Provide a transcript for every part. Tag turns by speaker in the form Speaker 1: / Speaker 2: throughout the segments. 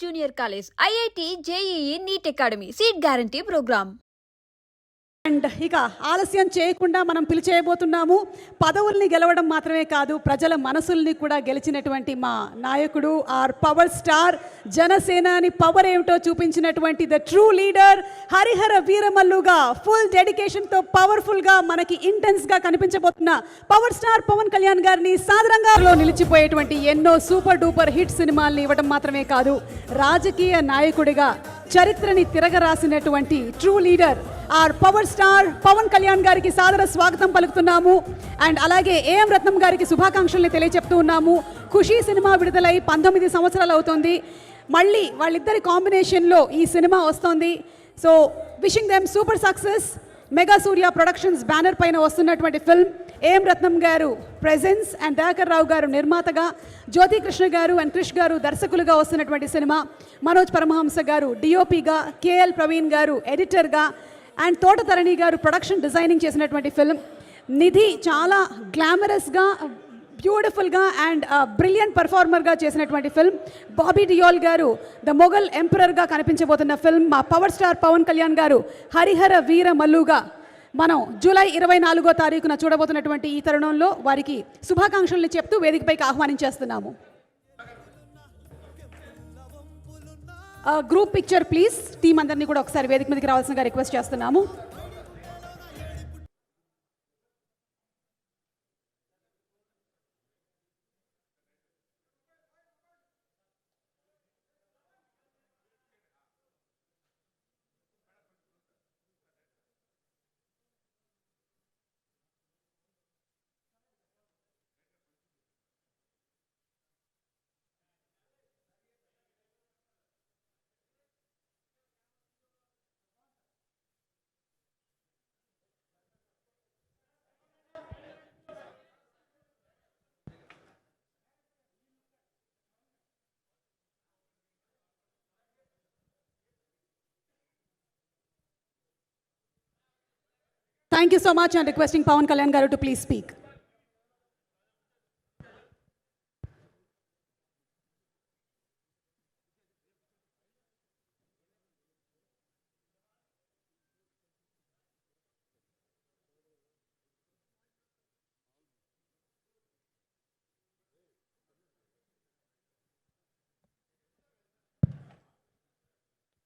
Speaker 1: Junior College, IIT, JEE, NEET Academy, Seat Guarantee Program.
Speaker 2: And ఇక ఆలస్యం చేయకుండా మనం పిలిచేయబోతున్నాము. పదవుల్ని గెలవడం మాత్రమే కాదు, ప్రజల మనసుల్ని కూడా గెలిచినటువంటి మా నాయకుడు, ఆర్ పవర్ స్టార్, జనసేనాని పవర్ ఏమిటో చూపించినటువంటి ద ట్రూ లీడర్ హరిహర వీరమల్లుగా ఫుల్ డెడికేషన్తో పవర్ఫుల్గా మనకి ఇంటెన్స్గా కనిపించబోతున్న పవర్ స్టార్ పవన్ కళ్యాణ్ గారిని సాదరంగా నిలిచిపోయేటువంటి ఎన్నో సూపర్ డూపర్ హిట్ సినిమాల్ని ఇవ్వడం మాత్రమే కాదు, రాజకీయ నాయకుడిగా చరిత్రని తిరగరాసినటువంటి true leader our power star Pawan Kalyan గారికి సాదర స్వాగతం పలుకుతున్నాము. అండ్ అలాగే ఏఎం రత్నం గారికి శుభాకాంక్షల్ని తెలియజెప్తూ ఉన్నాము. ఖుషీ సినిమా విడుదలై 19 సంవత్సరాలు అవుతుంది. మళ్ళీ వాళ్ళిద్దరి కాంబినేషన్లో ఈ సినిమా వస్తుంది. So wishing them super success. Mega Surya Productions banner పైన వస్తున్నటువంటి ఫిల్మ్, ఏఎం రత్నం గారు ప్రెజెన్స్ అండ్ దయాకర్ రావు గారు నిర్మాతగా, జ్యోతి కృష్ణ గారు అండ్ క్రిష్ గారు దర్శకులుగా వస్తున్నటువంటి సినిమా, మనోజ్ పరమహంస గారు డిఓపిగా, కేఎల్ ప్రవీణ్ గారు ఎడిటర్గా అండ్ తోటతరణి గారు ప్రొడక్షన్ డిజైనింగ్ చేసినటువంటి ఫిల్మ్. నిధి చాలా గ్లామరస్గా, బ్యూటిఫుల్గా అండ్ బ్రిలియంట్ పర్ఫార్మర్గా చేసినటువంటి ఫిల్మ్. బాబీ డియోల్ గారు ద మొఘల్ ఎంపరర్గా కనిపించబోతున్న ఫిల్మ్. మా పవర్ స్టార్ పవన్ కళ్యాణ్ గారు హరిహర వీర మల్లుగా మనం జూలై 24వ తారీఖున చూడబోతున్నటువంటి ఈ తరుణంలో వారికి శుభాకాంక్షల్ని చెప్తూ వేదికపైకి ఆహ్వానించేస్తున్నాము. Group picture please. టీం అందరినీ కూడా ఒకసారి వేదిక మీదకి రావాల్సిందిగా రిక్వెస్ట్ చేస్తున్నాము. Thank you so much. I'm requesting Pawan Kalyan Garu to please speak.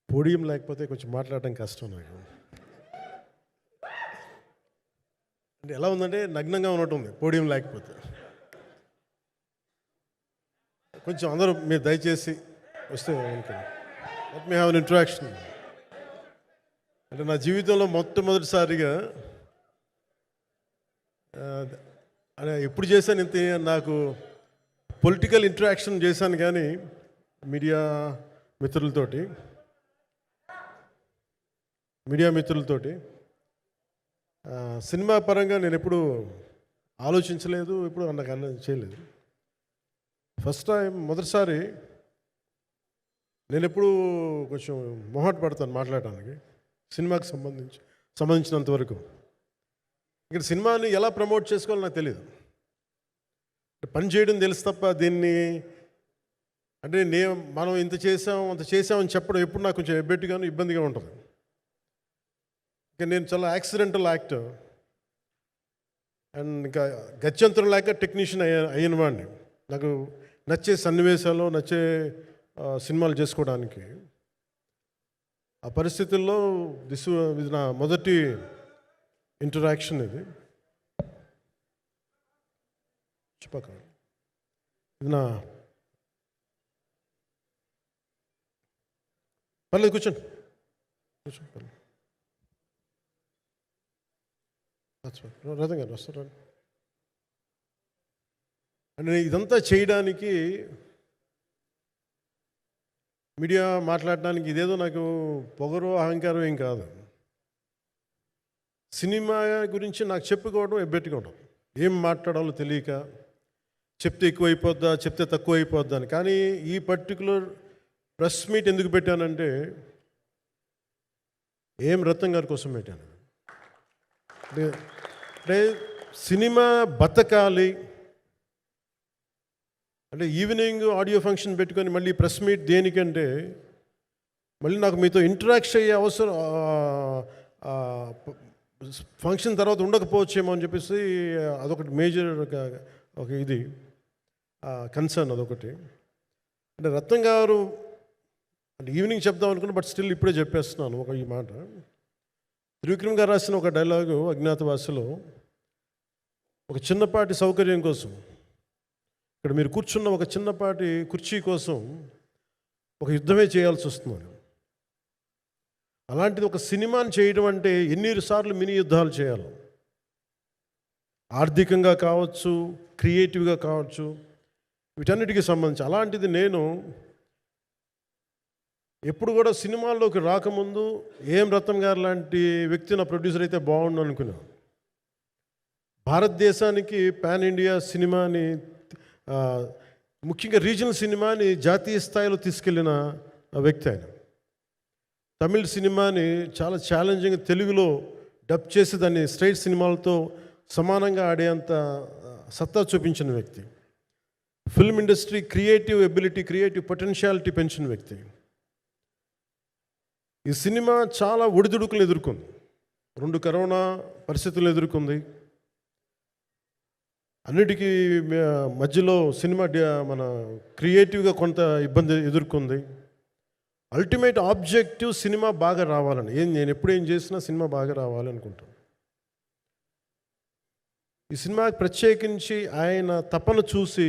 Speaker 3: Podium లేకపోతే కొంచెం మాట్లాడడం కష్టం నాకు. అంటే ఎలా ఉందంటే నగ్నంగా ఉన్నట్టుంది పోడియం లేకపోతే. కొంచెం అందరూ మీరు దయచేసి వస్తే let me have an interaction. అంటే నా జీవితంలో మొట్టమొదటిసారిగా అంటే ఎప్పుడు చేశాను ఇంత, నాకు పొలిటికల్ ఇంటరాక్షన్ చేశాను కానీ మీడియా మిత్రులతోటి సినిమా పరంగా నేను ఎప్పుడు ఆలోచించలేదు, ఎప్పుడు నాకు చేయలేదు. ఫస్ట్ టైం మొదటిసారి నేను ఎప్పుడు కొంచెం మొహాట పడతాను మాట్లాడడానికి సినిమాకి సంబంధించినంత వరకు. ఇక్కడ సినిమాని ఎలా ప్రమోట్ చేసుకోవాలో నాకు తెలియదు. పని చేయడం తెలుసు తప్ప దీన్ని అంటే మనం ఇంత చేసామని చెప్పడం ఎప్పుడు నాకు కొంచెం ఎబ్బెట్టుగాను ఇబ్బందిగా ఉంటుంది. నేను చాలా యాక్సిడెంటల్ యాక్టర్ అండ్ ఇంకా గత్యంతరం లేక టెక్నీషియన్ అయిన వాడిని. నాకు నచ్చే సన్నివేశాలు, నచ్చే సినిమాలు చేసుకోవడానికి. ఆ పరిస్థితుల్లో ఇది నా మొదటి ఇంటరాక్షన్. ఇది నా పర్లేదు కూర్చోండి. రథం గారు వస్తారు. అంటే ఇదంతా చేయడానికి, మీడియా మాట్లాడడానికి ఇదేదో నాకు పొగరు అహంకారం ఏం కాదు. సినిమా గురించి నాకు చెప్పుకోవడం ఎబ్బెట్టుకోవడం, ఏం మాట్లాడాలో తెలియక, చెప్తే ఎక్కువైపోద్దా చెప్తే తక్కువ అయిపోద్దా అని. కానీ ఈ పర్టికులర్ ప్రెస్ మీట్ ఎందుకు పెట్టానంటే ఏం రత్నం గారి కోసం పెట్టాను. అంటే సినిమా బతకాలి, అంటే ఈవినింగ్ ఆడియో ఫంక్షన్ పెట్టుకొని మళ్ళీ ప్రెస్ మీట్ దేనికంటే మళ్ళీ నాకు మీతో ఇంటరాక్ట్ అయ్యే అవసరం ఫంక్షన్ తర్వాత ఉండకపోవచ్చేమో అని చెప్పేసి అదొకటి మేజర్ ఒక ఇది కన్సర్న్ అదొకటి. అంటే రత్నం గారు అంటే ఈవినింగ్ చెప్దాం అనుకున్నా, బట్ స్టిల్ ఇప్పుడే చెప్పేస్తున్నాను ఈ మాట. త్రివిక్రమ్ గారు రాసిన ఒక డైలాగు అజ్ఞాతవాసిలో, ఒక చిన్నపాటి సౌకర్యం కోసం, ఇక్కడ మీరు కూర్చున్న ఒక చిన్నపాటి కుర్చీ కోసం ఒక యుద్ధమే చేయాల్సి వస్తుంది. అలాంటిది ఒక సినిమాని చేయడం అంటే ఎన్నిసార్లు మినీ యుద్ధాలు చేయాలి, ఆర్థికంగా కావచ్చు, క్రియేటివ్గా కావచ్చు, వీటన్నిటికీ సంబంధించి. అలాంటిది నేను ఎప్పుడు కూడా సినిమాల్లోకి రాకముందు ఏం రత్నం గారు లాంటి వ్యక్తి నా ప్రొడ్యూసర్ అయితే బాగుండు అనుకున్నాను. భారతదేశానికి పాన్ ఇండియా సినిమాని, ముఖ్యంగా రీజనల్ సినిమాని జాతీయ స్థాయిలో తీసుకెళ్ళిన వ్యక్తి ఆయన. తమిళ సినిమాని చాలా ఛాలెంజింగ్ తెలుగులో డబ్ చేసి దాన్ని స్ట్రైట్ సినిమాలతో సమానంగా ఆడేంత సత్తా చూపించిన వ్యక్తి. Film industry creative ability, creative potentiality పెంచిన వ్యక్తి. ఈ సినిమా చాలా ఒడిదుడుకులు ఎదుర్కొంది, 2 కరోనా పరిస్థితులు ఎదుర్కొంది. అన్నిటికీ మధ్యలో సినిమా మన క్రియేటివ్గా కొంత ఇబ్బంది ఎదుర్కొంది. అల్టిమేట్ ఆబ్జెక్టివ్ సినిమా బాగా రావాలని, నేను ఎప్పుడు ఏం చేసినా సినిమా బాగా రావాలి అనుకుంటాను. ఈ సినిమాకి ప్రత్యేకించి ఆయన తపన చూసి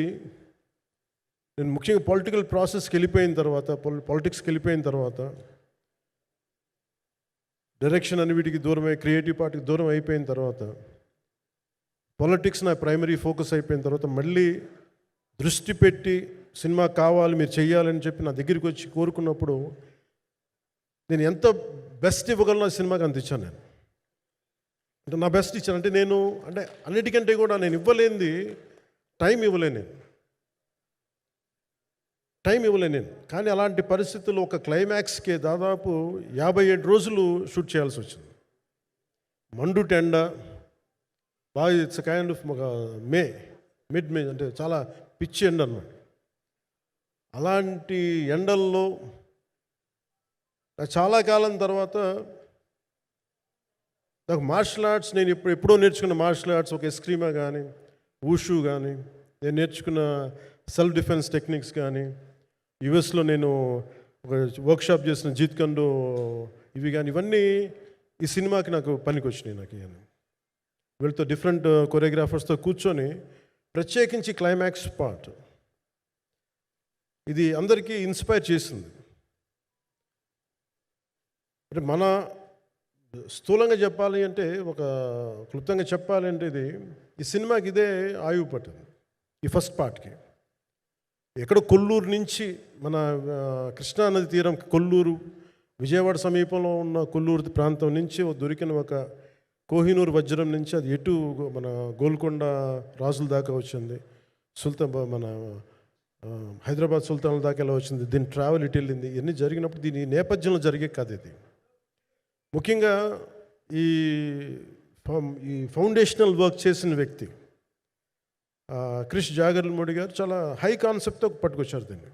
Speaker 3: నేను ముఖ్యంగా పొలిటికల్ ప్రాసెస్కి వెళ్ళిపోయిన తర్వాత, పాలిటిక్స్కి వెళ్ళిపోయిన తర్వాత, డైరెక్షన్ అని వీటికి దూరమై క్రియేటివ్ పార్టీకి దూరం అయిపోయిన తర్వాత, పాలిటిక్స్ నా ప్రైమరీ ఫోకస్ అయిపోయిన తర్వాత, మళ్ళీ దృష్టి పెట్టి సినిమా కావాలి మీరు చెయ్యాలని చెప్పి నా దగ్గరికి వచ్చి కోరుకున్నప్పుడు నేను ఎంత బెస్ట్ ఇవ్వగలను ఆ సినిమాకి అంత ఇచ్చాను. నేను అంటే నా బెస్ట్ ఇచ్చాను. అంటే నేను అంటే అన్నిటికంటే కూడా నేను ఇవ్వలేనిది టైం ఇవ్వలేను నేను. కానీ అలాంటి పరిస్థితుల్లో ఒక క్లైమాక్స్కి దాదాపు 57 రోజులు షూట్ చేయాల్సి వచ్చింది. మండు టెండ బాగా, ఇట్స్ కైండ్ ఆఫ్ ఒక మిడ్ మే అంటే చాలా పిచ్చి ఎండ అన్నమాట. అలాంటి ఎండల్లో చాలా కాలం తర్వాత నాకు మార్షల్ ఆర్ట్స్, నేను ఎప్పుడో నేర్చుకున్న మార్షల్ ఆర్ట్స్, ఒక ఎస్క్రీమా కానీ, ఊషు కానీ, నేను నేర్చుకున్న సెల్ఫ్ డిఫెన్స్ టెక్నిక్స్ కానీ, యుఎస్లో నేను ఒక వర్క్షాప్ చేసిన జీత్ కండో ఇవి కానీ, ఇవన్నీ ఈ సినిమాకి నాకు పనికి వచ్చినాయి. నాకు ఇవన్నీ వీళ్ళతో డిఫరెంట్ కొరియోగ్రాఫర్స్తో కూర్చొని ప్రత్యేకించి క్లైమాక్స్ పార్ట్ ఇది అందరికీ ఇన్స్పైర్ చేసింది. అంటే మన స్థూలంగా చెప్పాలి అంటే, ఒక క్లుప్తంగా చెప్పాలి అంటే, ఈ సినిమాకి ఇదే ఆయువు పట్టింది. ఈ ఫస్ట్ పార్ట్కి ఎక్కడో కొల్లూరు నుంచి, మన కృష్ణానది తీరం కొల్లూరు, విజయవాడ సమీపంలో ఉన్న కొల్లూరు ప్రాంతం నుంచి దొరికిన ఒక కోహినూరు వజ్రం నుంచి అది ఎటు మన గోల్కొండ రాజుల దాకా వచ్చింది, మన హైదరాబాద్ సుల్తాన్ల దాకా ఎలా వచ్చింది, దీని ట్రావెల్ ఇటు వెళ్ళింది. ఇవన్నీ జరిగినప్పుడు దీని నేపథ్యంలో జరిగే కథ ఇది. ముఖ్యంగా ఈ ఫౌండేషనల్ వర్క్ చేసిన వ్యక్తి క్రిష్ జాగర్లమూడి గారు చాలా హై కాన్సెప్ట్తో పట్టుకొచ్చారు దీన్ని.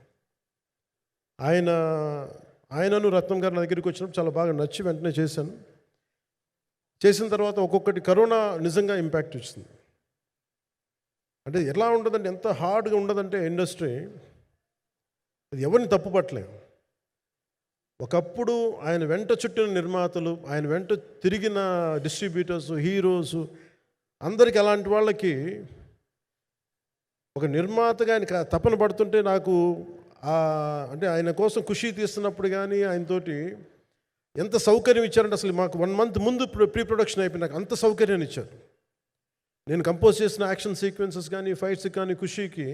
Speaker 3: ఆయనను రత్నం గారు నా దగ్గరికి వచ్చినప్పుడు చాలా బాగా నచ్చి వెంటనే చేశాను. చేసిన తర్వాత ఒక్కొక్కటి కరోనా నిజంగా ఇంపాక్ట్ వచ్చింది. అంటే ఎలా ఉండదంటే, ఎంత హార్డ్గా ఉండదంటే ఇండస్ట్రీ, అది ఎవరిని తప్పు పట్టలేము. ఒకప్పుడు ఆయన వెంట చుట్టిన నిర్మాతలు, ఆయన వెంట తిరిగిన డిస్ట్రిబ్యూటర్స్, హీరోస్, అందరికి అలాంటి వాళ్ళకి ఒక నిర్మాతగా ఆయన తపన పడుతుంటే నాకు అంటే ఆయన కోసం ఖుషి తీస్తున్నప్పుడు కానీ ఆయనతోటి ఎంత సౌకర్యం ఇచ్చారంటే, అసలు మాకు 1 month ముందు ప్రీ ప్రొడక్షన్ అయిపోయి నాకు అంత సౌకర్యాన్ని ఇచ్చారు. నేను కంపోజ్ చేసిన యాక్షన్ సీక్వెన్సెస్ కానీ, ఫైట్స్ కానీ, ఖుషీకి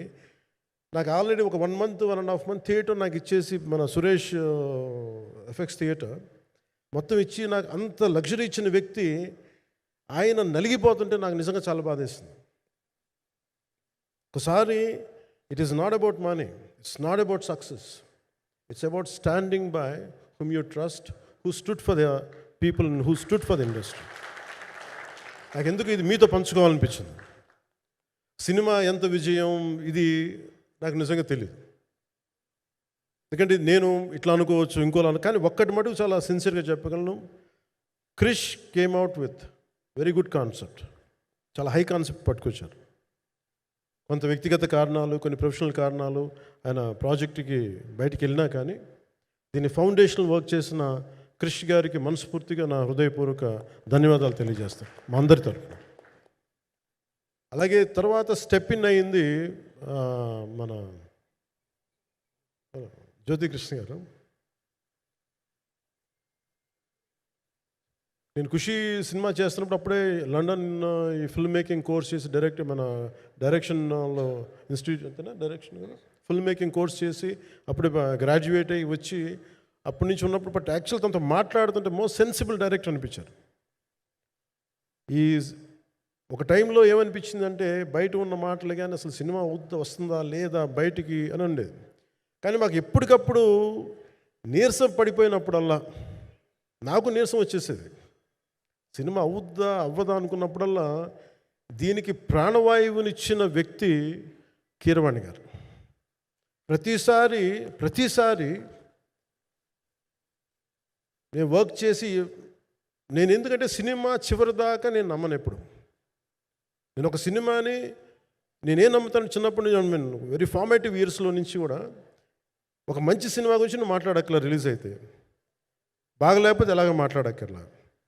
Speaker 3: నాకు ఆల్రెడీ ఒక 1 month 1.5 month థియేటర్ నాకు ఇచ్చేసి, మన సురేష్ ఎఫెక్ట్స్ థియేటర్ మొత్తం ఇచ్చి నాకు అంత లగ్జరీ ఇచ్చిన వ్యక్తి ఆయన నలిగిపోతుంటే నాకు నిజంగా చాలా బాధేస్తుంది. ఒకసారి it is not about money, it's not about success, it's about standing by whom you trust, who stood for the people and who stood for the industry. నాకు ఎందుకు ఇది మీతో పంచుకోవాలనిపించింది. సినిమా ఎంత విజయం, ఇది నాకు నిజంగా తెలియదు. ఎందుకంటే నేను ఇట్లా అనుకోవచ్చు, ఇంకోలా కానీ ఒక్కటి మటుకు చాలా సిన్సియర్గా చెప్పగలను. Krish came out with very good concept. చాలా హై కాన్సెప్ట్ పట్టుకొచ్చారు. కొంత వ్యక్తిగత కారణాలు, కొన్ని ప్రొఫెషనల్ కారణాలు ఆయన ప్రాజెక్టుకి బయటికి వెళ్ళినా కానీ దీన్ని ఫౌండేషనల్ వర్క్ చేసిన క్రిష్ గారికి మనస్ఫూర్తిగా నా హృదయపూర్వక ధన్యవాదాలు తెలియజేస్తాను మా అందరి తరఫున. అలాగే తర్వాత స్టెప్ ఇన్ అయ్యింది మన జ్యోతికృష్ణ గారు. నేను ఖుషి సినిమా చేస్తున్నప్పుడు అప్పుడే లండన్ ఈ ఫిల్మ్ మేకింగ్ కోర్స్ చేసి మన డైరెక్షన్లో ఇన్స్టిట్యూట్ అంతేనా డైరెక్షన్ కదా, ఫిల్మ్ మేకింగ్ కోర్స్ చేసి అప్పుడే గ్రాడ్యుయేట్ అయ్యి వచ్చి అప్పటి నుంచి ఉన్నప్పుడు బట్ యాక్చువల్ తనతో మాట్లాడుతుంటే మోస్ట్ సెన్సిబుల్ డైరెక్టర్ అనిపించారు. ఈ ఒక టైంలో ఏమనిపించిందంటే బయట ఉన్న మాటలు కానీ అసలు సినిమా వస్తుందా లేదా బయటికి అని ఉండేది. కానీ మాకు ఎప్పటికప్పుడు నీరసం పడిపోయినప్పుడల్లా నాకు నీరసం వచ్చేసేది. సినిమా అవ్వదా అనుకున్నప్పుడల్లా దీనికి ప్రాణవాయువునిచ్చిన వ్యక్తి కీరవాణి గారు. ప్రతిసారి నేను వర్క్ చేసి నేను ఎందుకంటే సినిమా చివరి దాకా నేను నమ్మను. ఎప్పుడు నేను ఒక సినిమాని నేనేం నమ్ముతాను, చిన్నప్పటి నుంచి వెరీ ఫార్మేటివ్ ఇయర్స్లో నుంచి కూడా ఒక మంచి సినిమా గురించి నువ్వు మాట్లాడక్కర్లా, రిలీజ్ అయితే బాగలేకపోతే ఎలాగ మాట్లాడక్కర్లా.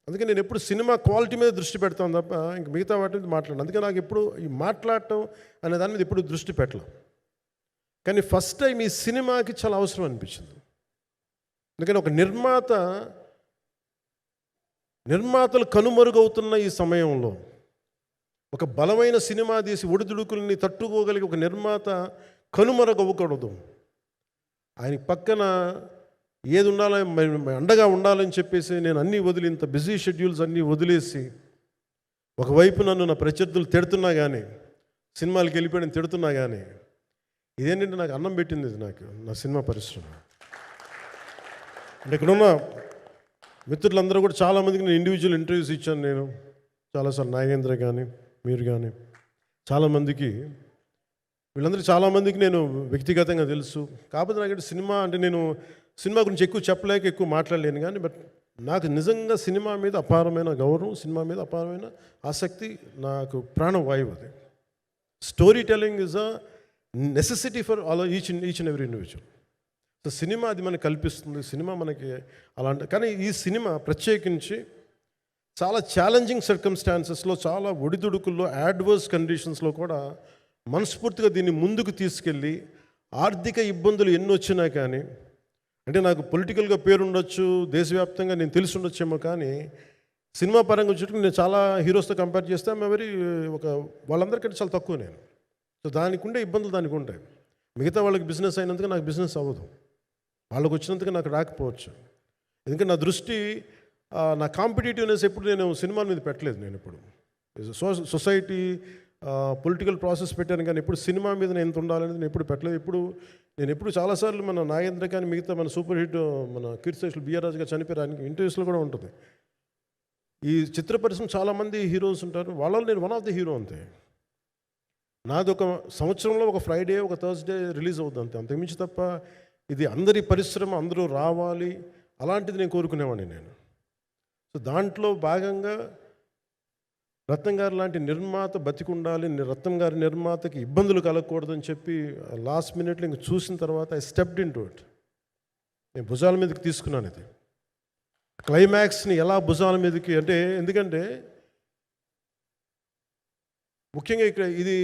Speaker 3: అందుకే నేను ఎప్పుడు సినిమా క్వాలిటీ మీద దృష్టి పెడతాను తప్ప ఇంక మిగతా వాటి మీద మాట్లాడను. అందుకే నాకు ఎప్పుడు ఈ మాట్లాడటం అనే దాని మీద ఎప్పుడు దృష్టి పెట్టలేం. కానీ ఫస్ట్ టైం ఈ సినిమాకి చాలా అవసరం అనిపించింది. అందుకని ఒక నిర్మాతలు కనుమరుగవుతున్న ఈ సమయంలో ఒక బలమైన సినిమా తీసి ఒడిదుడుకుల్ని తట్టుకోగలిగే ఒక నిర్మాత కనుమరుగవ్వకూడదు. ఆయన పక్కన ఏది ఉండాలని అండగా ఉండాలని చెప్పేసి నేను అన్నీ వదిలి ఇంత బిజీ షెడ్యూల్స్ అన్నీ వదిలేసి ఒకవైపు నన్ను నా ప్రత్యర్థులు తిడుతున్నా కానీ సినిమాలకు వెళ్ళిపోయిన తిడుతున్నా కానీ ఇదేంటంటే నాకు అన్నం పెట్టింది ఇది నాకు నా సినిమా పరిశ్రమ. అంటే ఇక్కడున్న మిత్రులందరూ కూడా చాలామందికి నేను ఇండివిజువల్ ఇంటర్వ్యూస్ ఇచ్చాను. నేను చాలాసార్లు నాగేంద్ర కానీ మీరు కానీ చాలామందికి వీళ్ళందరికీ చాలామందికి నేను వ్యక్తిగతంగా తెలుసు. కాకపోతే నాకు సినిమా అంటే నేను సినిమా గురించి ఎక్కువ చెప్పలేక ఎక్కువ మాట్లాడలేను. కానీ బట్ నాకు నిజంగా సినిమా మీద అపారమైన గౌరవం, సినిమా మీద అపారమైన ఆసక్తి, నాకు ప్రాణవాయువు అది. Story telling is a necessity for each and every individual. So cinema అది మనకు కల్పిస్తుంది, సినిమా మనకి అలాంటి. కానీ ఈ సినిమా ప్రత్యేకించి చాలా ఛాలెంజింగ్ సర్కమ్స్టాన్సెస్లో, చాలా ఒడిదుడుకుల్లో, యాడ్వర్స్ కండిషన్స్లో కూడా మనస్ఫూర్తిగా దీన్ని ముందుకు తీసుకెళ్ళి ఆర్థిక ఇబ్బందులు ఎన్ని వచ్చినా కానీ, అంటే నాకు పొలిటికల్గా పేరుండొచ్చు, దేశవ్యాప్తంగా నేను తెలిసి ఉండొచ్చేమో, కానీ సినిమా పరంగా వచ్చేటప్పుడు నేను చాలా హీరోస్తో కంపేర్ చేస్తే వాళ్ళందరికంటే చాలా తక్కువ నేను. సో దానికి ఉండే ఇబ్బందులు దానికి ఉంటాయి. మిగతా వాళ్ళకి బిజినెస్ అయినందుకు నాకు బిజినెస్ అవ్వదు, వాళ్ళకు వచ్చినందుకు నాకు రాకపోవచ్చు. ఎందుకంటే నా దృష్టి, నా కాంపిటేటివ్నెస్ ఎప్పుడు నేను సినిమాల మీద పెట్టలేదు. నేను ఇప్పుడు సొసైటీ పొలిటికల్ ప్రాసెస్ పెట్టాను, కానీ ఎప్పుడు సినిమా మీద నేను ఎంత ఉండాలనేది నేను ఎప్పుడు పెట్టలేదు. నేను ఎప్పుడు చాలాసార్లు మన నాగేంద్ర కానీ మిగతా మన సూపర్ హిట్ మన కీర్తిశేషులు బిఆర్ రాజు గారు చనిపోయారు ఇంటర్వ్యూస్లో కూడా ఉంటుంది. ఈ చిత్ర పరిశ్రమ చాలామంది హీరోస్ ఉంటారు, వాళ్ళలో నేను వన్ ఆఫ్ ది హీరో అంతే. నాది ఒక సంవత్సరంలో ఒక ఫ్రైడే, ఒక థర్స్డే రిలీజ్ అవుతుంది అంతే, అంతకుమించి తప్ప ఇది అందరి పరిశ్రమ, అందరూ రావాలి అలాంటిది నేను కోరుకునేవాడిని నేను. సో దాంట్లో భాగంగా రత్నం గారు లాంటి నిర్మాత బతికుండాలి, రత్నం గారి నిర్మాతకి ఇబ్బందులు కలగకూడదని చెప్పి లాస్ట్ మినిట్లో ఇంక చూసిన తర్వాత I stepped in to it. నేను భుజాల మీదకి తీసుకున్నాను ఇది. క్లైమాక్స్ని ఎలా భుజాల మీదకి అంటే, ఎందుకంటే ముఖ్యంగా ఇక్కడ ఇది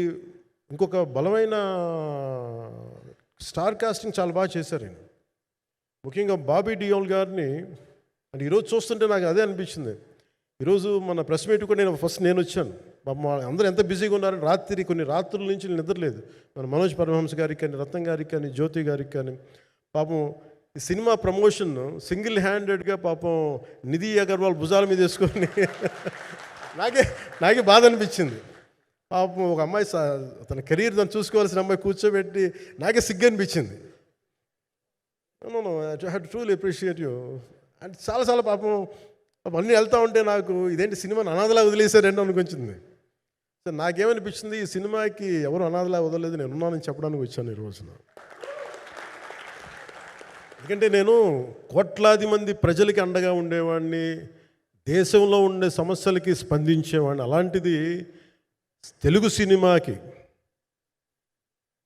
Speaker 3: ఇంకొక బలమైన స్టార్ కాస్టింగ్ చాలా బాగా చేశారు ఆయన. ముఖ్యంగా బాబీ డియోల్ గారిని అంటే ఈరోజు చూస్తుంటే నాకు అదే అనిపించింది. ఈరోజు మన ప్రెస్ మీట్ కూడా నేను వచ్చాను. అందరూ ఎంత బిజీగా ఉన్నారని కొన్ని రాత్రుల నుంచి నిద్రలేదు. మన మనోజ్ పరమహంస గారికి కానీ, రత్నం గారికి కానీ, జ్యోతి గారికి కానీ. పాపం ఈ సినిమా ప్రమోషన్ సింగిల్ హ్యాండెడ్గా పాపం నిధి అగర్వాల్ భుజాల మీద వేసుకొని నాకే బాధ అనిపించింది. పాపం ఒక అమ్మాయి తన కెరీర్ దాన్ని చూసుకోవాల్సిన అమ్మాయి కూర్చోబెట్టి నాకే సిగ్గు అనిపించింది. I have to truly appreciate you. అంటే చాలా పాపం అన్నీ వెళ్తూ ఉంటే నాకు ఇదేంటి సినిమాని అనాథలా వదిలేశారంటే అనిపించింది. సో నాకేమనిపించింది, ఈ సినిమాకి ఎవరు అనాథలా వదలలేదు, నేను ఉన్నానని చెప్పడానికి వచ్చాను ఈ రోజున. ఎందుకంటే నేను కోట్లాది మంది ప్రజలకి అండగా ఉండేవాడిని, దేశంలో ఉండే సమస్యలకి స్పందించేవాడిని. అలాంటిది తెలుగు సినిమాకి,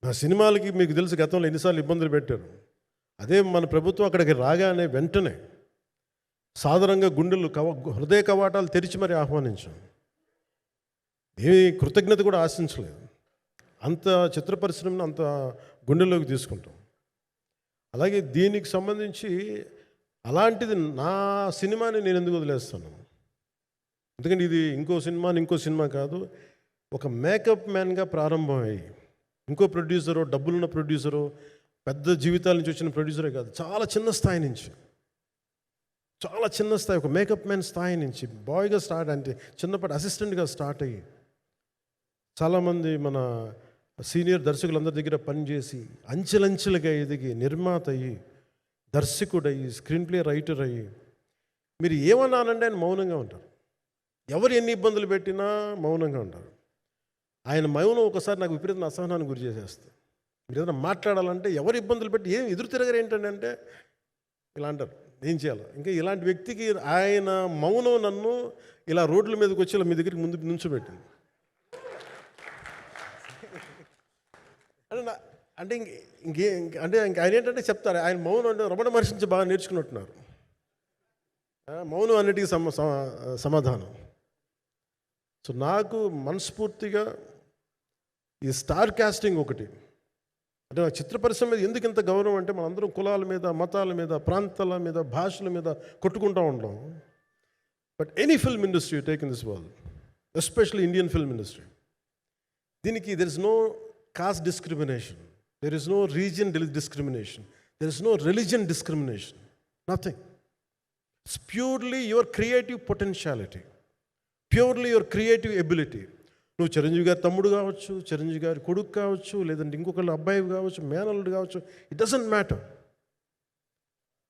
Speaker 3: నా సినిమాలకి మీకు తెలుసు గతంలో ఎన్నిసార్లు ఇబ్బందులు పెట్టారు. అదే మన ప్రభుత్వం అక్కడికి రాగానే వెంటనే సాధారణంగా గుండెలు హృదయ కవాటాలు తెరిచి మరి ఆహ్వానించాం. ఏమీ కృతజ్ఞత కూడా ఆశించలేదు. అంత చిత్ర పరిశ్రమను అంత గుండెల్లోకి తీసుకుంటాం. అలాగే దీనికి సంబంధించి అలాంటిది నా సినిమాని నేను ఎందుకు వదిలేస్తాను? ఎందుకంటే ఇది ఇంకో సినిమా కాదు, ఒక మేకప్ మ్యాన్గా ప్రారంభమయ్యి ఇంకో ప్రొడ్యూసరు, డబ్బులున్న ప్రొడ్యూసరు, పెద్ద జీవితాల నుంచి వచ్చిన ప్రొడ్యూసరే కాదు, చాలా చిన్న స్థాయి నుంచి, చాలా చిన్న స్థాయి, ఒక మేకప్ మ్యాన్ స్థాయి నుంచి బాయ్గా స్టార్ట్, అంటే చిన్నపాటి అసిస్టెంట్గా స్టార్ట్ అయ్యి చాలామంది మన సీనియర్ దర్శకులందరి దగ్గర పనిచేసి అంచెలంచెలుగా ఎదిగి నిర్మాత అయ్యి, దర్శకుడయ్యి, స్క్రీన్ ప్లే రైటర్ అయ్యి, మీరు ఏమన్నానంటే ఆయన మౌనంగా ఉంటారు. ఎవరు ఎన్ని ఇబ్బందులు పెట్టినా మౌనంగా ఉంటారు. ఆయన మౌనం ఒకసారి నాకు విపరీత అసహనానికి గురి చేసేస్తుంది. మీరు ఏదైనా మాట్లాడాలంటే ఎవరు ఇబ్బందులు పెట్టి ఏం ఎదురు తిరగరు ఏంటంటే ఇలా అంటారు, ఏం చేయాలి. ఇంకా ఇలాంటి వ్యక్తికి ఆయన మౌనం నన్ను ఇలా రోడ్ల మీదకి వచ్చి ఇలా మీ దగ్గరికి ముందు నుంచోబెట్టింది. అంటే ఆయన ఏంటంటే చెప్తారు, ఆయన మౌనం అంటే రమణ మహర్షి నుంచి బాగా నేర్చుకున్నట్టున్నారు. మౌనం అన్నిటికీ సమాధానం. సో నాకు మనస్ఫూర్తిగా ఈ స్టార్ కాస్టింగ్ ఒకటి, అంటే ఆ చిత్ర పరిశ్రమ మీద ఎందుకు ఇంత గౌరవం అంటే మనందరం కులాల మీద, మతాల మీద, ప్రాంతాల మీద, భాషల మీద కొట్టుకుంటూ ఉంటాం. But any film industry take in this world, especially Indian film industry, దీనికి there is no caste discrimination, there is no region discrimination, there is no religion discrimination, nothing. It's purely your creative potentiality, purely your creative ability. నువ్వు చిరంజీవి గారి తమ్ముడు కావచ్చు, చిరంజీవి గారి కొడుకు కావచ్చు, లేదంటే ఇంకొకళ్ళు అబ్బాయి కావచ్చు, మేనల్లుడు కావచ్చు, ఇట్ డజంట్ మ్యాటర్.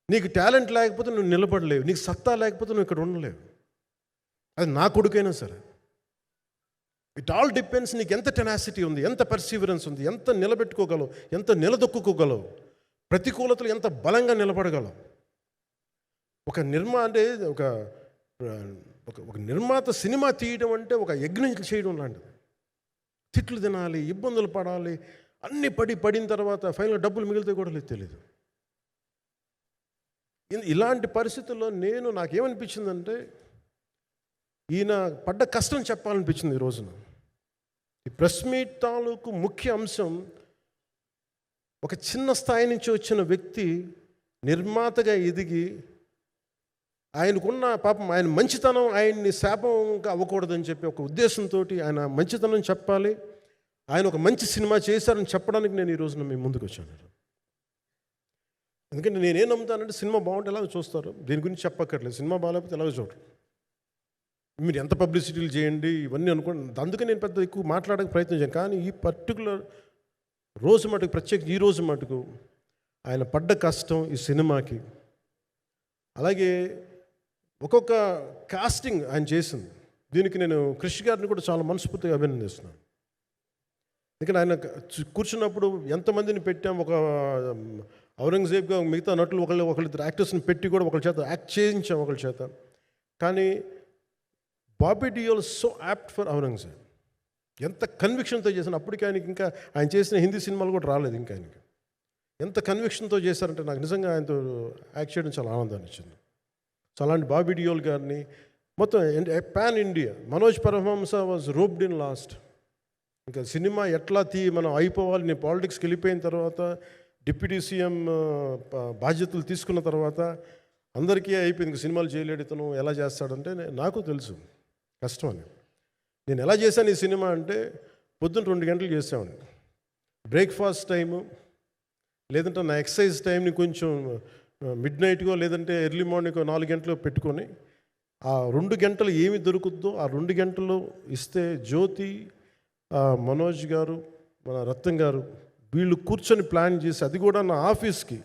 Speaker 3: నీకు టాలెంట్ లేకపోతే నువ్వు నిలబడలేవు, నీకు సత్తా లేకపోతే నువ్వు ఇక్కడ ఉండలేవు. అది నా కొడుకైనా సరే. ఇట్ ఆల్ డిపెండ్స్ నీకు ఎంత టెనాసిటీ ఉంది, ఎంత పర్సీవరెన్స్ ఉంది, ఎంత నిలబెట్టుకోగలవు, ఎంత నిలదొక్కుకోగలవు, ప్రతికూలతలు ఎంత బలంగా నిలబడగలవు. ఒక నిర్మాత సినిమా తీయడం అంటే ఒక యజ్ఞం చేయడం లాంటిది. తిట్లు తినాలి, ఇబ్బందులు పడాలి, అన్నీ పడిన తర్వాత ఫైనల్ డబ్బులు మిగిలితే కూడా లేదు తెలియదు. ఇలాంటి పరిస్థితుల్లో నాకేమనిపించిందంటే ఈయన పడ్డ కష్టం చెప్పాలనిపించింది ఈ రోజున. ఈ ప్రెస్ మీట్ తాలూకు ముఖ్య అంశం, ఒక చిన్న స్థాయి నుంచి వచ్చిన వ్యక్తి నిర్మాతగా ఎదిగి, ఆయనకున్న పాపం ఆయన మంచితనం ఆయన్ని శాపంగా అవ్వకూడదని చెప్పి ఒక ఉద్దేశంతో ఆయన మంచితనం చెప్పాలి, ఆయన ఒక మంచి సినిమా చేశారని చెప్పడానికి నేను ఈ రోజున మీ ముందుకు వచ్చాను. ఎందుకంటే నేనేం నమ్ముతానంటే సినిమా బాగుంటే ఎలాగో చూస్తారు, దీని గురించి చెప్పక్కర్లేదు. సినిమా బాగాలేకపోతే ఎలాగో చూడరు. మీరు ఎంత పబ్లిసిటీలు చేయండి ఇవన్నీ అనుకోండి, అందుకే నేను పెద్ద ఎక్కువ మాట్లాడడానికి ప్రయత్నం చేయను. కానీ ఈ పర్టికులర్ రోజు మటుకు, ప్రత్యేక ఈ రోజు మటుకు ఆయన పడ్డ కష్టం ఈ సినిమాకి, అలాగే ఒక్కొక్క కాస్టింగ్ ఆయన చేసింది, దీనికి నేను క్రిష్ గారిని కూడా చాలా మనస్ఫూర్తిగా అభినందిస్తున్నాను. ఎందుకంటే ఆయన కూర్చున్నప్పుడు ఎంతమందిని పెట్టాం, ఒక ఔరంగజేబ్గా మిగతా నటులు ఒకళ్ళిద్దరు యాక్టర్స్ని పెట్టి కూడా ఒకళ్ళ చేత యాక్ట్ చేయించాం ఒకళ్ళ చేత. కానీ Bobby Deol so apt for Aurangzeb, ఎంత కన్విక్షన్తో చేసిన, అప్పటికి ఆయనకి ఇంకా ఆయన చేసిన హిందీ సినిమాలు కూడా రాలేదు ఇంకా ఆయనకి. ఎంత కన్విక్షన్తో చేశారంటే నాకు నిజంగా ఆయనతో యాక్ట్ చేయడం చాలా ఆనందాన్ని ఇచ్చింది. సో అలాంటి బాబీ డియోల్ గారిని మొత్తం pan India, Manoj Paramahamsa was roped in last. ఇంకా సినిమా ఎట్లా మనం అయిపోవాలి, నేను పాలిటిక్స్కి వెళ్ళిపోయిన తర్వాత, డిప్యూటీ సీఎం బాధ్యతలు తీసుకున్న తర్వాత అందరికీ అయిపోయింది, ఇంకా సినిమాలు చేయలేడు ఇతను, ఎలా చేస్తాడంటే నాకు తెలుసు కష్టం అని. నేను ఎలా చేశాను ఈ సినిమా అంటే, పొద్దున్న 2 గంటలు చేసామండి, బ్రేక్ఫాస్ట్ టైము, లేదంటే నా ఎక్సర్సైజ్ టైంని కొంచెం మిడ్ నైట్గో లేదంటే ఎర్లీ మార్నింగ్ 4 గంటలు పెట్టుకొని, ఆ 2 గంటలు ఏమి దొరుకుద్దో ఆ 2 గంటలు ఇస్తే జ్యోతి, మనోజ్ గారు, మన రత్నం గారు, వీళ్ళు కూర్చొని ప్లాన్ చేసి, అది కూడా నా ఆఫీస్కి,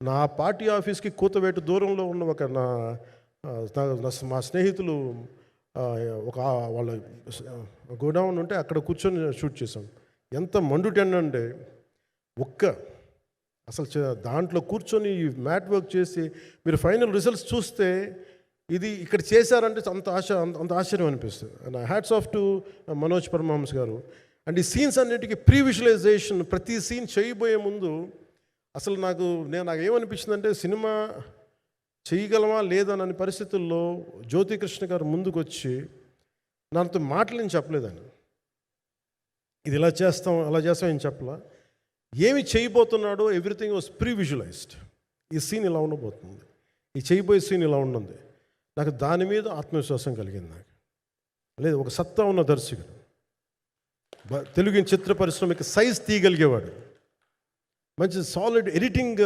Speaker 3: నా పార్టీ ఆఫీస్కి కూతవేటు దూరంలో ఉన్న ఒక మా స్నేహితులు ఒక వాళ్ళ గోడౌన్ ఉంటే అక్కడ కూర్చొని షూట్ చేసాం. ఎంత మండుటెండ అంటే అసలు దాంట్లో కూర్చొని మ్యాట్ వర్క్ చేసి మీరు ఫైనల్ రిజల్ట్స్ చూస్తే ఇది ఇక్కడ చేశారంటే అంత ఆశ్చర్యం అనిపిస్తుంది. Hats off to Manoj Paramahamsa గారు. అండ్ ఈ సీన్స్ అన్నిటికీ ప్రీ విజువలైజేషన్, ప్రతి సీన్ చేయబోయే ముందు అసలు నాకు ఏమనిపించిందంటే సినిమా చేయగలమా లేదనని పరిస్థితుల్లో జ్యోతికృష్ణ గారు ముందుకు వచ్చి నాతో మాటలు నేను చెప్పలేదని, ఇది ఇలా చేస్తాం అలా చేస్తాం ఏం చెప్పలా, ఏమి చేయబోతున్నాడో ఎవ్రీథింగ్ వాజ్ ప్రీ విజువలైజ్డ్. ఈ సీన్ ఇలా ఉండబోతుంది, ఈ చేయబోయే సీన్ ఇలా ఉన్నది. నాకు దాని మీద ఆత్మవిశ్వాసం కలిగింది. నాకు లేదు, ఒక సత్తా ఉన్న దర్శకుడు, తెలుగు చిత్ర పరిశ్రమకి సైజ్ తీయగలిగేవాడు, మంచి సాలిడ్ ఎడిటింగ్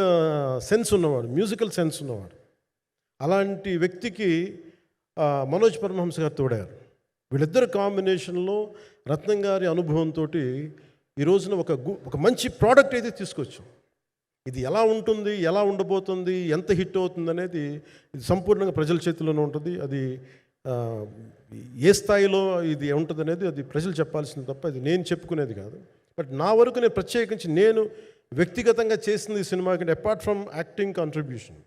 Speaker 3: సెన్స్ ఉన్నవాడు, మ్యూజికల్ సెన్స్ ఉన్నవాడు. అలాంటి వ్యక్తికి మనోజ్ పరమహంస గారు తోడారు. వీళ్ళిద్దరు కాంబినేషన్లో రత్నం గారి అనుభవంతో ఈ రోజున ఒక మంచి ప్రోడక్ట్ అయితే తీసుకొచ్చాం. ఇది ఎలా ఉంటుంది, ఎలా ఉండబోతుంది, ఎంత హిట్ అవుతుంది అనేది ఇది సంపూర్ణంగా ప్రజల చేతిలోనే ఉంటుంది. అది ఏ స్థాయిలో ఇది ఉంటుంది అనేది అది ప్రజలు చెప్పాల్సింది తప్ప అది నేను చెప్పుకునేది కాదు. బట్ నా వరకు నేను ప్రత్యేకించి నేను వ్యక్తిగతంగా చేసింది ఈ సినిమాకి అపార్ట్ ఫ్రమ్ యాక్టింగ్ కాంట్రిబ్యూషన్,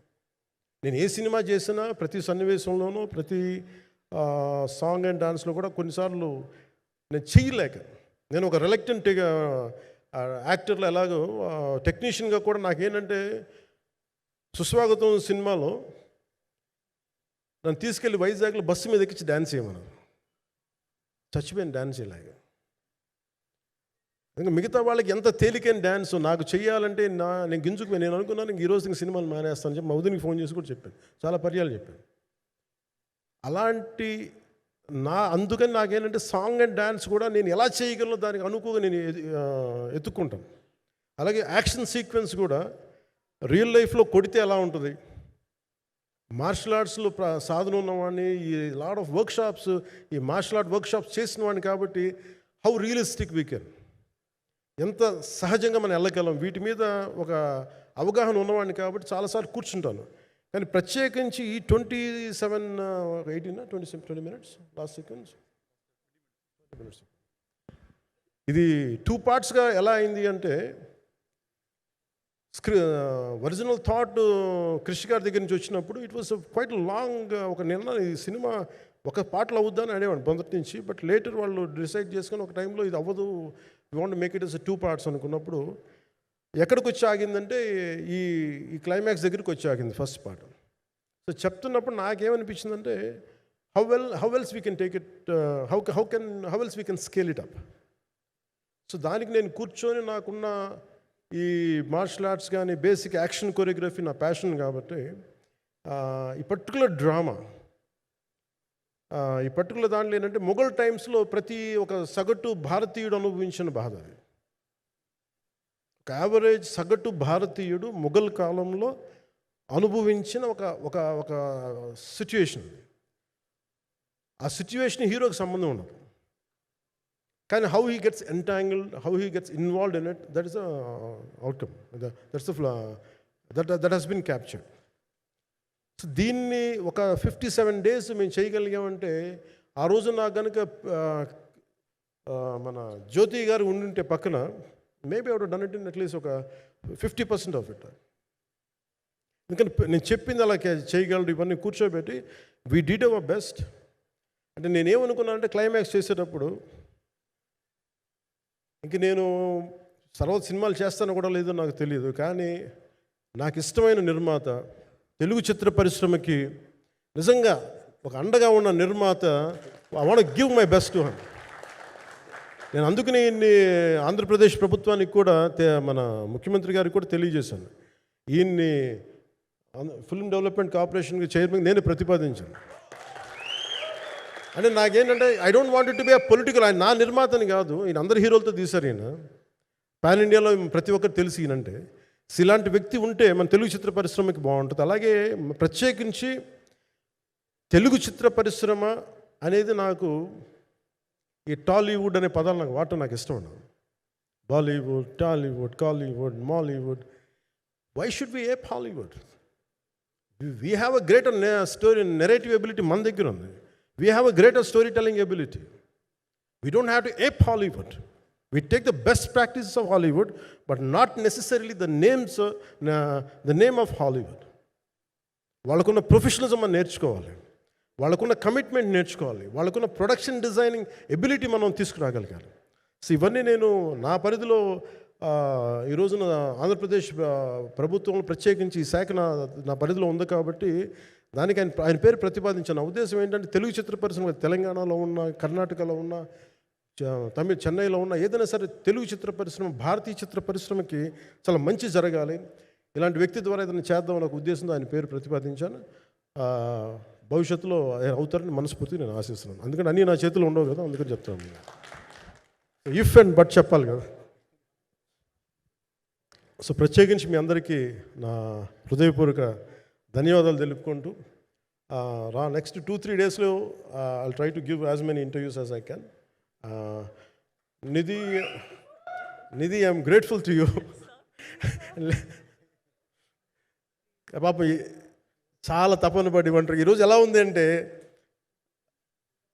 Speaker 3: నేను ఏ సినిమా చేసినా ప్రతి సన్నివేశంలోనూ ప్రతి సాంగ్ అండ్ డాన్స్లో కూడా కొన్నిసార్లు నేను చేయలేక, నేను ఒక రిలక్టెంట్ యాక్టర్లో ఎలాగో టెక్నీషియన్గా కూడా నాకేంటంటే సుస్వాగతం సినిమాలో నన్ను తీసుకెళ్ళి వైజాగ్లో బస్సు మీద ఎక్కించి డ్యాన్స్ చేయమన్నారు. చచ్చిపోయిన డ్యాన్స్ ఇలాగా. ఇంకా మిగతా వాళ్ళకి ఎంత తేలికైన డ్యాన్స్ నాకు చేయాలంటే నేను గింజుకుపోయి నేను అనుకున్నాను ఇంక ఈరోజు ఇంక సినిమాలు మానేస్తాను చెప్పి మౌదునికి ఫోన్ చేసి కూడా చెప్పాను, చాలా పర్యాలు చెప్పాను. అలాంటి అందుకని నాకేంటంటే సాంగ్ అండ్ డ్యాన్స్ కూడా నేను ఎలా చేయగలను దానికి అనుకుగా నేను ఎత్తుక్కుంటాను. అలాగే యాక్షన్ సీక్వెన్స్ కూడా రియల్ లైఫ్లో కొడితే ఎలా ఉంటుంది, మార్షల్ ఆర్ట్స్లో సాధన ఉన్నవాడిని, ఈ లాట్ ఆఫ్ వర్క్షాప్స్, ఈ మార్షల్ ఆర్ట్ వర్క్షాప్స్ చేసిన వాడిని కాబట్టి హౌ రియలిస్టిక్ వీ కెన్, ఎంత సహజంగా మనం వెళ్ళగలం, వీటి మీద ఒక అవగాహన ఉన్నవాడిని కాబట్టి చాలాసార్లు కూర్చుంటాను. కానీ ప్రత్యేకించి ఈ 20 minutes లాస్ట్ సీక్వెన్స్ ఇది 2 partsగా ఎలా అయింది అంటే ఒరిజినల్ థాట్ కృషి గారి దగ్గర నుంచి వచ్చినప్పుడు ఇట్ వాస్ క్వైట్ లాంగ్. ఒక నిర్ణయం ఈ సినిమా ఒక పార్ట్లో అవుద్దని అనేవాడు మొదటి నుంచి. బట్ లేటర్ వాళ్ళు డిసైడ్ చేసుకొని ఒక టైంలో ఇది అవ్వదు, you want make it as 2 parts అనుకున్నప్పుడు ఎక్కడికి వచ్చి ఆగిందంటే ఈ క్లైమాక్స్ దగ్గరికి వచ్చి ఆగింది ఫస్ట్ పార్ట్. సో చెప్తున్నప్పుడు నాకేమనిపించిందంటే how else we can take it, how else we can scale it up. So దానికి నేను కూర్చొని నాకున్న ఈ మార్షల్ ఆర్ట్స్ కానీ బేసిక్ యాక్షన్ కొరియోగ్రఫీ నా ప్యాషన్ కాబట్టి ఈ పర్టికులర్ డ్రామా, ఈ పర్టికులర్ దాంట్లో ఏంటంటే మొఘల్ టైమ్స్లో ప్రతి ఒక సగటు భారతీయుడు అనుభవించిన బాధ అది. ఒక యావరేజ్ సగటు భారతీయుడు మొఘల్ కాలంలో అనుభవించిన ఒక సిచ్యువేషన్. ఆ సిచ్యువేషన్ హీరోకి సంబంధం ఉండదు, కానీ how he gets entangled, how he gets involved in it, that is the outcome, that has been captured. So దీన్ని ఒక 57 days మేము చేయగలిగామంటే ఆ రోజు నాకు కనుక మన జ్యోతి గారు ఉండుంటే పక్కన maybe out done it in at least ఒక 50% ఆఫ్ ఇట్. ఎందుకంటే నేను చెప్పింది అలా చేయగలరు ఇవన్నీ కూర్చోబెట్టి వీ డిడ్ అవర్ బెస్ట్. అంటే నేనేమనుకున్నానంటే క్లైమాక్స్ చేసేటప్పుడు ఇంక నేను తర్వాత సినిమాలు చేస్తానో కూడా లేదో నాకు తెలియదు, కానీ నాకు ఇష్టమైన నిర్మాత, తెలుగు చిత్ర పరిశ్రమకి నిజంగా ఒక అండగా ఉన్న నిర్మాత, I want give my best to him. నేను అందుకని ఆంధ్రప్రదేశ్ ప్రభుత్వానికి కూడా మన ముఖ్యమంత్రి గారికి కూడా తెలియజేశాను, ఈయన్ని ఫిల్మ్ డెవలప్మెంట్ కార్పొరేషన్కి చైర్మన్ నేనే ప్రతిపాదించాను. అంటే నాకేంటంటే I don't want to be a political, ఆయన నా నిర్మాతని కాదు, ఈయన అందరు హీరోలతో తీశారు, ఈయన పాన్ ఇండియాలో ప్రతి ఒక్కరు తెలిసి ఈయనంటే. ఇలాంటి వ్యక్తి ఉంటే మన తెలుగు చిత్ర పరిశ్రమకి బాగుంటుంది. అలాగే ప్రత్యేకించి తెలుగు చిత్ర పరిశ్రమ అనేది నాకు ఈ టాలీవుడ్ అనే పదాలు నాకు వాడటం నాకు ఇష్టం ఉండదు. Bollywood, Tollywood, Kollywood, Mollywood, why should we ape Hollywood? We have a greater story narrative ability మన దగ్గర ఉంది. We have a greater storytelling ability. We don't have to ape Hollywood. We take the best practices of Hollywood, but not necessarily the name of Hollywood. వాళ్ళకున్న professionalism మనం నేర్చుకోవాలి, వాళ్ళకున్న commitment నేర్చుకోవాలి, వాళ్ళకున్న production designing ability మనం తీసుకురాగలగాలి. So ఇవన్నీ నేను నా పరిధిలో ఈ రోజున ఆంధ్రప్రదేశ్ ప్రభుత్వంలో ప్రత్యేకించి ఈ శాఖ నా పరిధిలో ఉంది కాబట్టి దానికి ఆయన పేరు ప్రతిపాదించాను. నా ఉద్దేశం ఏంటంటే తెలుగు చిత్ర పరిశ్రమ తెలంగాణలో ఉన్న, కర్ణాటకలో ఉన్న, చెన్నైలో ఉన్న ఏదైనా సరే తెలుగు చిత్ర పరిశ్రమ, భారతీయ చిత్ర పరిశ్రమకి చాలా మంచి జరగాలి, ఇలాంటి వ్యక్తి ద్వారా ఏదైనా చేద్దామని ఒక ఉద్దేశంతో ఆయన పేరు ప్రతిపాదించాను. భవిష్యత్తులో ఆయన అవుతారని మనస్ఫూర్తిగా నేను ఆశిస్తున్నాను. అందుకని అన్నీ నా చేతిలో ఉండవు కదా, అందుకని చెప్తాను. ఇఫ్ అండ్ బట్ చెప్పాలి కదా. సో ప్రత్యేకించి మీ అందరికీ నా హృదయపూర్వక ధన్యవాదాలు తెలుపుకుంటూ నెక్స్ట్ 2-3 డేస్లో I'll try to give as many interviews as I can. Nidhi I'm grateful to you. పాప చాలా తపన పడి ఉంటారు. ఈరోజు ఎలా ఉంది అంటే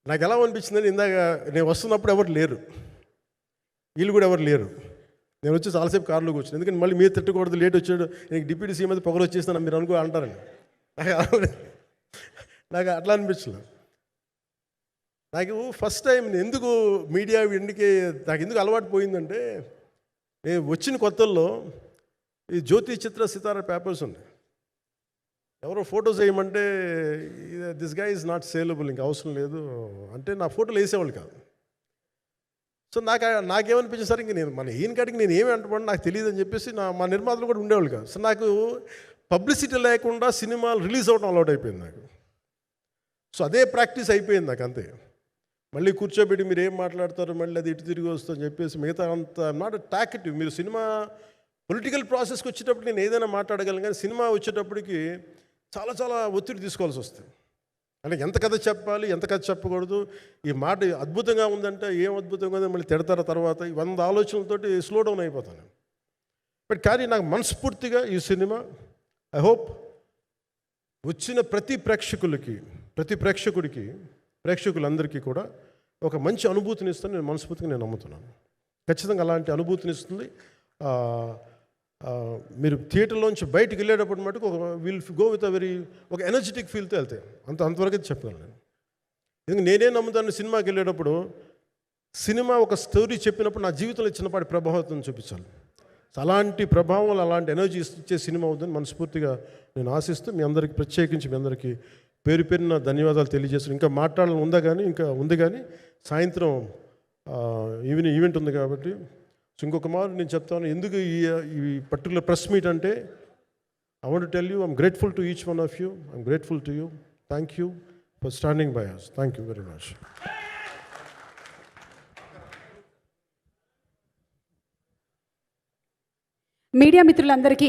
Speaker 3: నాకు ఎలా అనిపించిందని, ఇందాక నేను వస్తున్నప్పుడు ఎవరు లేరు, వీళ్ళు కూడా ఎవరు లేరు. నేను వచ్చి చాలాసేపు కారులో కూర్చున్నాను, ఎందుకంటే మళ్ళీ మీరు తిట్టకూడదు, లేట్ వచ్చాడు, నీకు డిప్యూటీ సీఎం అయితే పొగరు వచ్చేస్తాను మీరు అనుకో అంటారండి. నాకు అట్లా అనిపించలేదు. నాకు ఫస్ట్ టైం ఎందుకు మీడియా నాకు ఎందుకు అలవాటు పోయిందంటే, నేను వచ్చిన కొత్తల్లో ఈ జ్యోతి చిత్ర సితార పేపర్స్ ఉన్నాయి. ఎవరో ఫోటోస్ వేయమంటే దిస్ గా ఈజ్ నాట్ సేలబుల్, ఇంకా అవసరం లేదు అంటే నా ఫోటోలు వేసేవాళ్ళు కాదు. సో నాకేమనిపించింది సార్, ఇంక నేను ఈయన కాడికి నేను ఏమి అంటున్నాను నాకు తెలియదు అని చెప్పేసి మా నిర్మాతలు కూడా ఉండేవాళ్ళు కాదు. సో నాకు పబ్లిసిటీ లేకుండా సినిమాలు రిలీజ్ అవ్వడం అలవాటు అయిపోయింది నాకు. సో అదే ప్రాక్టీస్ అయిపోయింది నాకు, అంతే. మళ్ళీ కూర్చోబెట్టి మీరు ఏం మాట్లాడతారు, మళ్ళీ అది ఇటు తిరిగి వస్తుందని చెప్పేసి మిగతా అంత నాట్ టాకెటివ్. మీరు సినిమా పొలిటికల్ ప్రాసెస్కి వచ్చేటప్పుడు నేను ఏదైనా మాట్లాడగలను, కానీ సినిమా వచ్చేటప్పటికి చాలా చాలా ఒత్తిడి తీసుకోవాల్సి వస్తుంది. అంటే ఎంత కథ చెప్పాలి, ఎంత కథ చెప్పకూడదు, ఈ మాట అద్భుతంగా ఉందంటే ఏం అద్భుతంగా ఉందని మళ్ళీ తిడతారు. తర్వాత 100 ఆలోచనలతోటి స్లో డౌన్ అయిపోతాను. బట్ కానీ నాకు మనస్ఫూర్తిగా ఈ సినిమా ఐ హోప్ వచ్చిన ప్రతి ప్రేక్షకులందరికీ కూడా ఒక మంచి అనుభూతిని ఇస్తాను నేను మనస్ఫూర్తిగా నేను నమ్ముతున్నాను. ఖచ్చితంగా అలాంటి అనుభూతిని ఇస్తుంది. మీరు థియేటర్లోంచి బయటికి వెళ్ళేటప్పుడు మటుకు విల్ గో విత్ ఒక ఎనర్జెటిక్ ఫీల్తో వెళ్తే అంతవరకు అయితే చెప్పగలను నేను. ఎందుకంటే నేనే నమ్ముతాను, సినిమాకి వెళ్ళేటప్పుడు సినిమా ఒక స్టోరీ చెప్పినప్పుడు నా జీవితంలో చిన్నపాటి ప్రభావం చూపించాలి. అలాంటి ప్రభావం, అలాంటి ఎనర్జీ ఇచ్చే సినిమా అవుతుందని మనస్ఫూర్తిగా నేను ఆశిస్తూ మీ అందరికీ ప్రత్యేకించి మీ అందరికీ పేరు పేరున ధన్యవాదాలు తెలియజేస్తాను. ఇంకా మాట్లాడాలని ఉంది కానీ సాయంత్రం ఈవెంట్ ఉంది కాబట్టి. సో ఇంకొక మాట నేను చెప్తాను, ఎందుకు ఈ పర్టికులర్ ప్రెస్ మీట్ అంటే I want to tell you I'm grateful to each one of you. I'm grateful to you. Thank you for standing by us. Thank you very much.
Speaker 2: Media మిత్రులందరికీ